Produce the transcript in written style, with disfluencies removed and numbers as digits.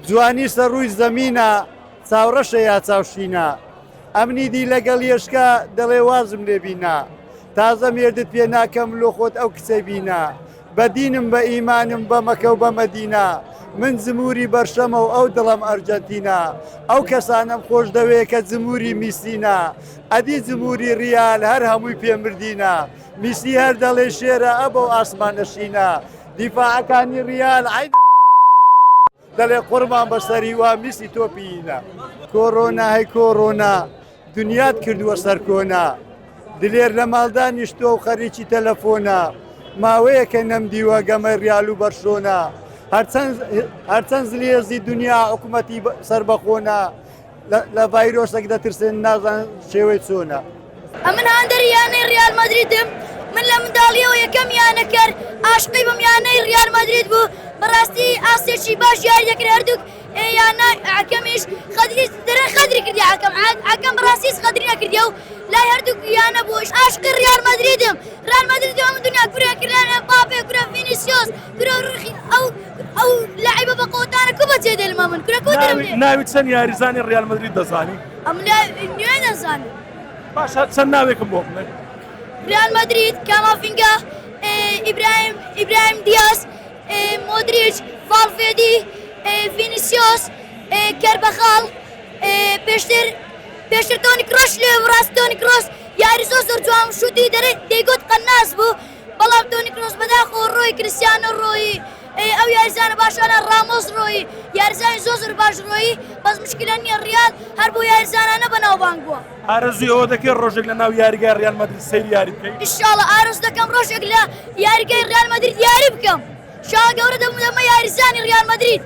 جوانی سەڕووی زەمینە چاوڕەشە یا چاوشینە ئەمنی دی لەگەڵ یێشکە دەڵێ وازم لێبینا تازە مێردت پێ ناکەم لۆ خۆت ئەو کچەی بینا بە دینم بە ئیمانم بە مەکە و بە مەدینە من زموری بەرشەمە و ئەو دڵم ئەرجەنتینە ئەو کەسانم خۆش دەوێت کە زموری میسینە ئەدی زموری ریال هەر هەمووی پێمردینە میسی هەر دەڵێ شێرە ئەبەو ئاسمانەشینە دیفاعەکانی ریال عین دەڵێ قورمان بەسەری وا میسی تۆپینە کۆڕۆنا هەی کۆڕۆنا دنیات کردووە سەرکۆنا دلێر لە ماڵدا نیشتۆ و خەریکی تەلەفۆنە ماوەیە کە نەمدیوە گەمە ریال و بەرشۆنە هەرچەند زلێزی دنیا حکوومەتی سربەخۆنە لە ڤایرۆسێک دەترسن نازان شێوەی چۆنە ئەمن هەندەری یانەی ریال مەدریدم من لە منداڵیەوە یەکەم یانە کرد عاشقی بەم یانەی ریال مەدرید بوو بەڕاستی ئاسێکی باش یاری دەکرد هەردووک یانە حەکەمیش خەدری دەرە خەدری کردی حەکەم بەڕاستیش خەدری نەکردیە و لای هەردووک یانە بووش عاشقی ریال مەدریدم ریال مەدرید هەموو دنیا گورە کردلانە پاپێ گورە ڤینیسیۆس گورە ڕوخی ئەو لاعیبە بە قۆتانە کو بەجێ دێنمە من گورە کۆترم لێ ناوی چەند یاریزانی ریال مەدرید دەزانی؟ ئەم نوێ دەزانم باشە چەند ناوێکم بۆ بڵێ ریال مەدرید کامافینگا ئیبراهیم دیاز مودریچ ڤالڤێردی ڤینیسیۆس کەربەخاڵ پێشتر تۆنی کرۆس لێ ڕاست تۆنی کرۆس یاری زۆر جوان شوتی دەیگوت قەناس بوو بەڵام تۆنی کرۆس بەداخۆ ڕۆی کریستیانۆ ڕۆیی ئەو یاریزانە باشانە ڕامۆس ڕۆیی یاریزانی زۆر باش ڕۆیی بەس مشکلە نییە ریال هەر بۆ یاریزانانە بەناوبانگ بووە ئارەزوی ئەوە دەکەی ڕۆژێک لە ناو یاریگای ریال مەدرید سەیری یاری بکەیت ئینشاڵڵا ئارەز دەکەم ڕۆژێک لە یاریگای ریال مەدرید یاری بکەم شا گەورە دەمە یاریزانی ریال مەدرید